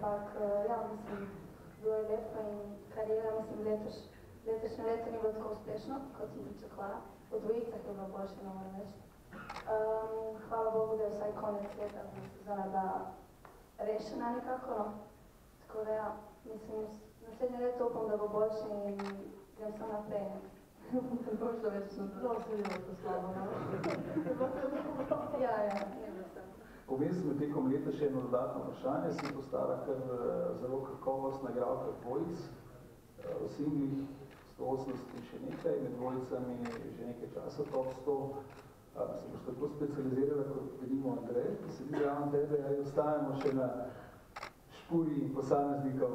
ampak ja, mislim, bilo je lepo in karijera, mislim, letošnje leto ni bilo tako uspešno, kot sem pričakovala. V dvojicah je bilo boljše, ne moram reči. Hvala Bogu, da je vsaj konec leta sezona bila rešena nekako, no. Tako da ja, mislim, naslednje leto upam, da bo boljše in grem samo naprej. Ne bo šlo več na zelo sredno poslavo, no? Ja, ne bo sem. Vmes med tekom leta še eno dodatno vprašanje, si postala kar zelo kakovostna igralka dvojic, v singlih 180 še nekaj, med dvojicami že nekaj časa top 100. Se boš tako specializirala kot vidimo Andrej, ki se vidi ravno tebe, ali ostajamo še na špuri posameznikov?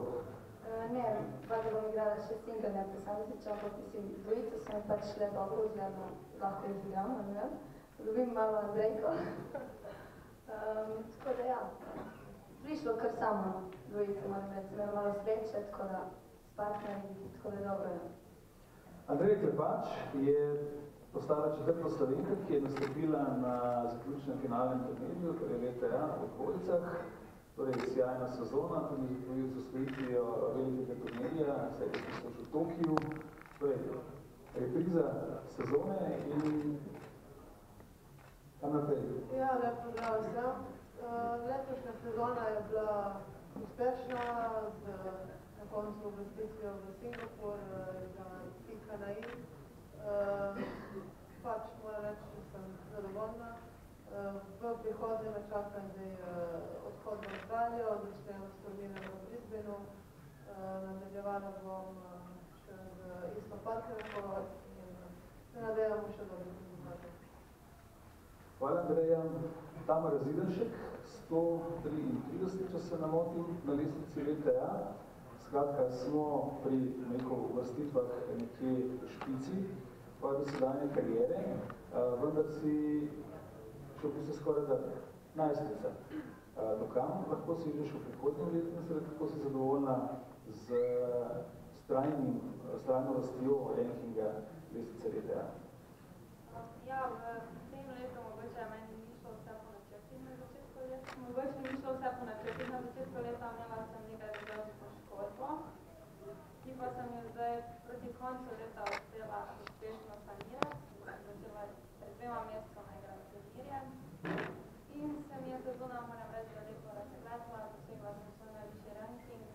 Ne, da bom igrala še single, ne posamezniča, ampak mislim, dvojice so mi pač šle dobro, zgledno lahko izigram, ne? Ljubim malo Andrejko. Tako da ja, prišlo kar samo dvojice, moram reči, sem malo sreče, tako da s partnerji, tako da dobro je. Andrej Klepač je postala četrta Slovenka, ki je nastopila na zaključnem finalnem turnirju, torej VTA v dvojicah, torej sjajna sezona, tudi z osvojitvijo velikega turnirja, saj je smo v Tokiju, torej repriza sezone in tam naprej. Ja, lep pozdrav vsem. Letošnja sezona je bila uspešna, na koncu uvrstitvijo v Singapur, za pika na i. Pač moram reči, da sem zadovoljna. V prihodnje me čaka zdaj odhod v Avstralijo, začnem s turnirom v Brisbaneu, nadaljevala bom še z isto partnerko in se nadejamo še dobro rezultate. Hvala, Andreja. Tamara Zidanšek, 133, če se namotim, na lestvici VTA. Skratka, smo pri uvrstitvah nekje v špici tvoje dosedanje kariere, vendar si še v bistvu skoraj da najstnica. Dokam lahko si ideš v prihodnjem letu, kako si zadovoljna z strajno rastjo rankinga lestvice VTA? Ja, v tem letu mogoče meni ni šlo vse po načrtih na začetku leta. Mogoče ni šlo vse po načrtih na začetku leta, imela sem nekaj težav s poškodbo, ki pa sem jo zdaj proti koncu leta uspela uspešno sanirati. Začela pred 2 mesecoma igrati turnirje in se mi je sezona, moram reči, da lepo razpletla, dosegla sem svoj najvišji ranking,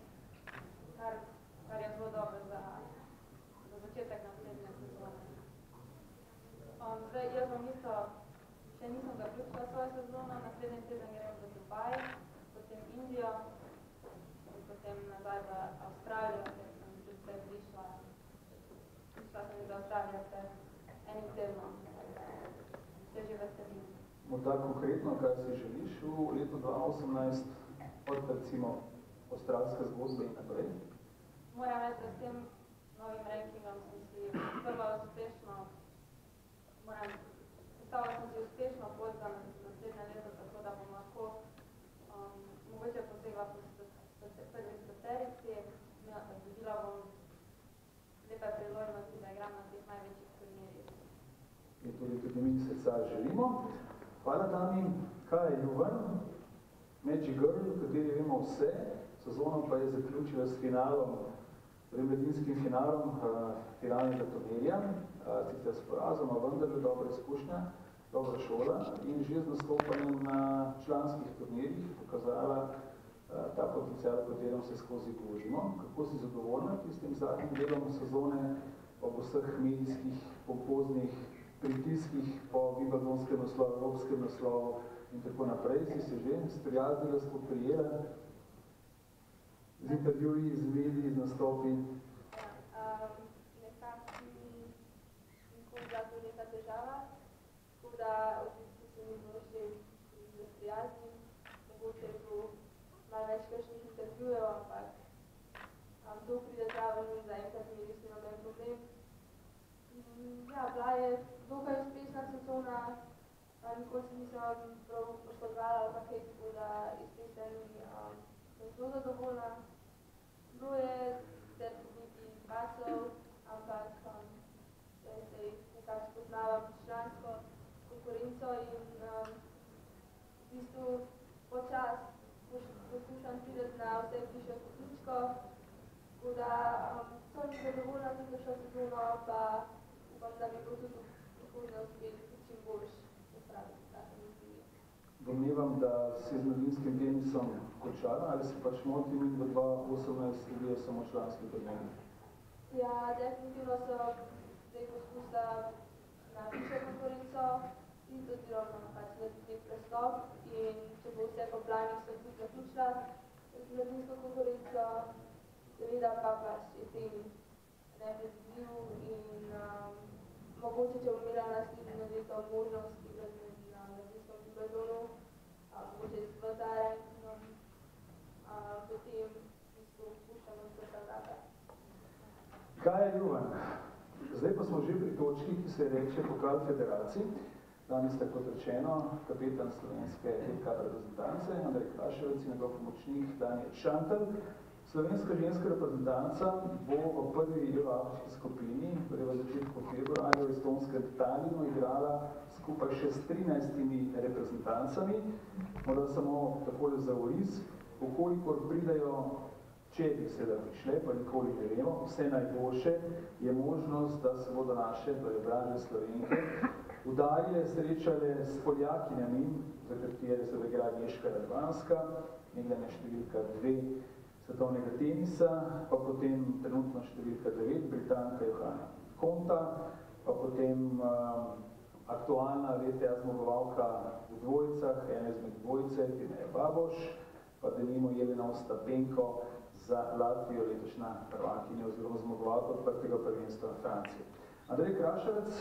kar je zelo dobro za začetek naslednje sezone. Zdaj, jaz bom še nisem zaključila svojo sezono, naslednji teden grem v Dubaj, potem Indijo in potem nazaj v Avstralijo, ker sem predvsej prišla sem iz Avstralije pred enim tednom, se že veselim. Morda konkretno, kaj si želiš v letu 2018, od recimo avstralske zgodbe in naprej? Moram reči, da s tem novim rankingom sem si prva uspešno postavila sem si uspešno pot za naslednje leto, tako da bom lahko mogoče posegla po prvi stoterici, dobila bom lepe priložnosti, da igram na teh največjih turnirjih. In tudi mi srca želimo. Hvala, Tami. Kaj je Ljuban? Magic Girl, v kateri vemo vse. Sezono pa je zaključila s finalom, mladinskim finalom finalnega turnirja, sicer s porazoma, vendar je dobra izkušnja, dobra šola in že z nastopanjem na članskih turnirjih pokazala ta potencial, o katerem se skozi govorimo. Kako si zadovoljna tistim zadnjim delom sezone ob vseh medijskih, pompoznih pritiskih po wimbledonskem naslovu, evropskem naslovu in tako naprej? Si se že sprijaznila, spoprijela z intervjuji, z mediji, z nastopi? Nekako nikoli bila to neka težava, tako da v bistvu se mi bilo še sprijaznim, mogoče je bilo malo več kakšnih intervjujev, ampak to pride zraven in zaenkrat mi res ni noben problem. Ja, bila je dokaj uspešna sezona, nikoli se nisem prav poškodovala ali pa kaj, tako da iz te strani sem zelo zadovoljna. Bilo je nekaj pasov, ampak se jih nekako spoznavam člansko konkurenco in v bistvu počas poskušam priti na vse pišejo stopničko, tako da sem zadovoljna z našo sezono, pa upam, da mi bo tudi prihodnje uspeli čim boljš napraviti take izzivi. Domnevam, da si z mladinskim tenisom končala, ali se pač motim in v 2018 sledijo samo članski turniri? Ja, definitivno so zdaj poskusila na višjo konkurenco in oziroma pač narediti prestop in če bo vse po planih se tudi zaključila z mladinsko konkurenco, seveda pa pač je tem nepredvidljiv in mogoče, če bo imela naslednjo leto možnost igrati na mladinskem Wimbledonu, mogoče z Vazarem, potem v bistvu puščamo odprta vrata. Kaj je Juvan? Zdaj pa smo že pri točki, ki se reče Pokal Federacij. Danes ste, kot rečeno, kapetan slovenske LK reprezentance, Andrej Kraševec in njegov pomočnik Daniel Šantel. Slovenska ženska reprezentanca bo v prvi euroafriški skupini, torej v začetku februarja v estonskem Tallinnu igrala skupaj še s 13 reprezentancami. Morda samo takole za oris, ukolikor pridajo, če bi seveda prišle, pa nikoli ne vemo, vse najboljše, je možnost, da se bodo naše, torej vraže Slovenke, udarje srečale s Poljakinjami, za katere se igra Agnieszka Radwanska, nekdanja številka 2 svetovnega tenisa, pa potem trenutno številka 9, Britanka Johanna Konta, pa potem aktualna VTA zmagovalka v dvojicah, ena izmed dvojice, Tineja Baboš, pa denimo Jelena Ostapenko za Latvijo, letošnja prvakinja oziroma zmagovalka odprtega prvenstva v Franciji. Andrej Kraševec,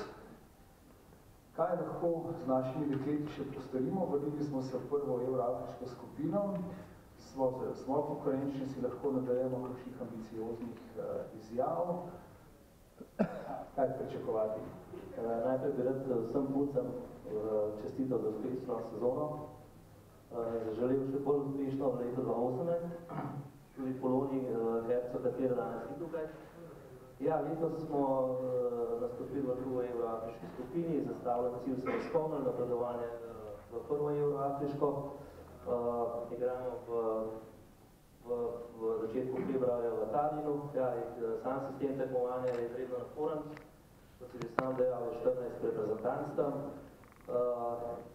kaj lahko z našimi dekleti še postorimo? Vrnili smo se v prvo euroafriško skupino, smo konkurenčni, si lahko nadajemo kakšnih ambicioznih izjav. Kaj pričakovati? Najprej bi rad vsem puncem čestitev za uspešno sezono. Zaželel še bolj uspešno v letu 2018. Tudi Poloni Herco, katera danes ni tukaj. Ja, letos smo nastopili v drugo euroafriški skupini, zastavljen cilj smo izpolnili napredovanje v prvo euroafriško. Igramo v začetku februarja v Tallinnu. Ja, sam sistem tekmovanja je izredno naporen. Kot si že sam dejal, 14 reprezentancev.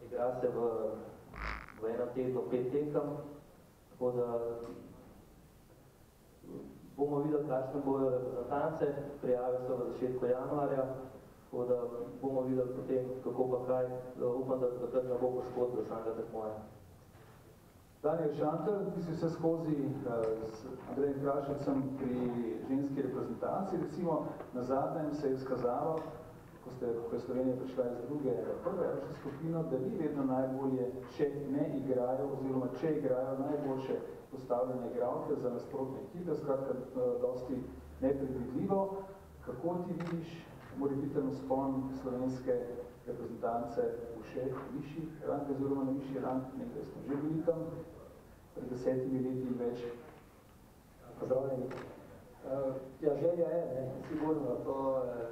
Igra se v enem tednu 5 tekem, tako da bomo videli, kakšne bojo reprezentance, prijave so v začetku januarja, tako da bomo videli potem, kako pa kaj, upam, da takrat ne bo poškodb za samega tekmovanja. Daniel Šantel, ti si vse skozi s Andrejem Kraševcem pri ženski reprezentaciji, recimo na zadnjem se je izkazalo, ko je Slovenija prišla iz druge prve skupino, da ni vedno najbolje, če ne igrajo, oziroma če igrajo najboljše postavljene igralke za nasprotne ekipe, skratka dosti nepredvidljivo. Kako ti vidiš morebiten vzpon slovenske reprezentance v še višjih rang, oziroma na višji rang, nekaj smo že bili tam, pred 10 leti in več? Pozdravljeni. Ja, želja je, ne, sigurno, to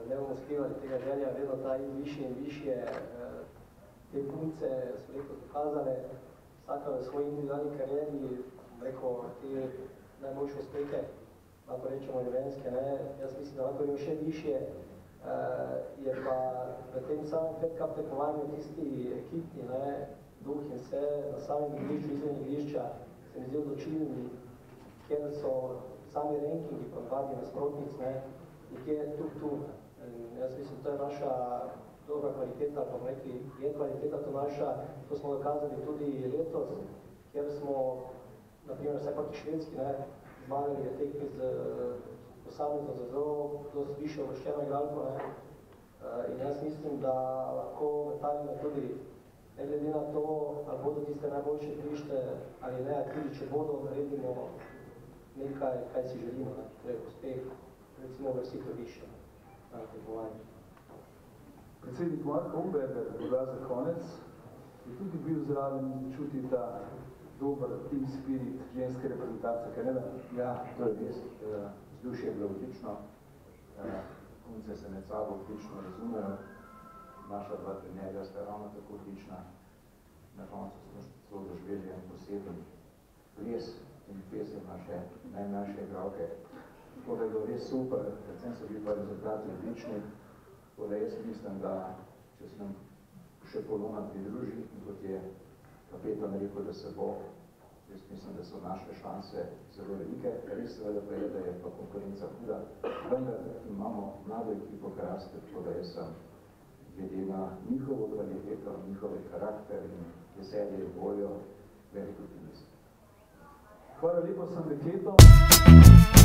ne bomo skrivali tega želja, vedno ta višje in višje te punce so lepo dokazale, vsaka v svoji individualni karieri, rekel, te najboljše uspehe, lahko rečemo ljubenske, ne, jaz mislim, da lahko še višje, je pa v tem samem Fed Cup tekmovanju tisti ekipni, ne, duh in vse na samem igrišču, izven igrišča, se mi zdi odločilni, kjer so sami rankingi, ponavadi nasprotnic, ne, nekje tu. Jaz mislim, to je naša dobra kvaliteta, pa rekli, je kvaliteta to naša, to smo dokazali tudi letos, kjer smo, naprimer, vse proti Švedski, ne, zmagali je tekmi z posamezno za zelo višjo uvrščeno igralko, ne, in jaz mislim, da lahko v Tallinnu tudi, ne glede na to, ali bodo tiste najboljše igrišče ali ne, tudi če bodo, naredimo nekaj, kaj si želimo, ne, to je uspeh, recimo vrstitev više na tekmovanju. Predsednik Marko Umberger, morda za konec, je tudi bil zraven in čuti ta dober team spirit ženske reprezentance, kaj ne da? Ja, to je res. Vzdušje je bilo odlično, punce se med sabo odlično razumejo, naša dva trenerja sta ravno tako odlična, na koncu smo celo doživeli en poseben ples, in pesem naše najmlajše igralke. Tako da je bilo res super, predvsem so bili pa rezultati odlični. Tako da jaz mislim, da če se nam še Polona pridruži, kot je kapetan rekel, da se bo, jaz mislim, da so naše šanse zelo velike. Res seveda pa je, da je pa konkurenca huda, vendar imamo mlado ekipo, ki raste, tako da jaz sem glede na njihovo kvaliteto, njihov karakter in veselje in voljo velik optimist. Hvala lepo sem dekletom.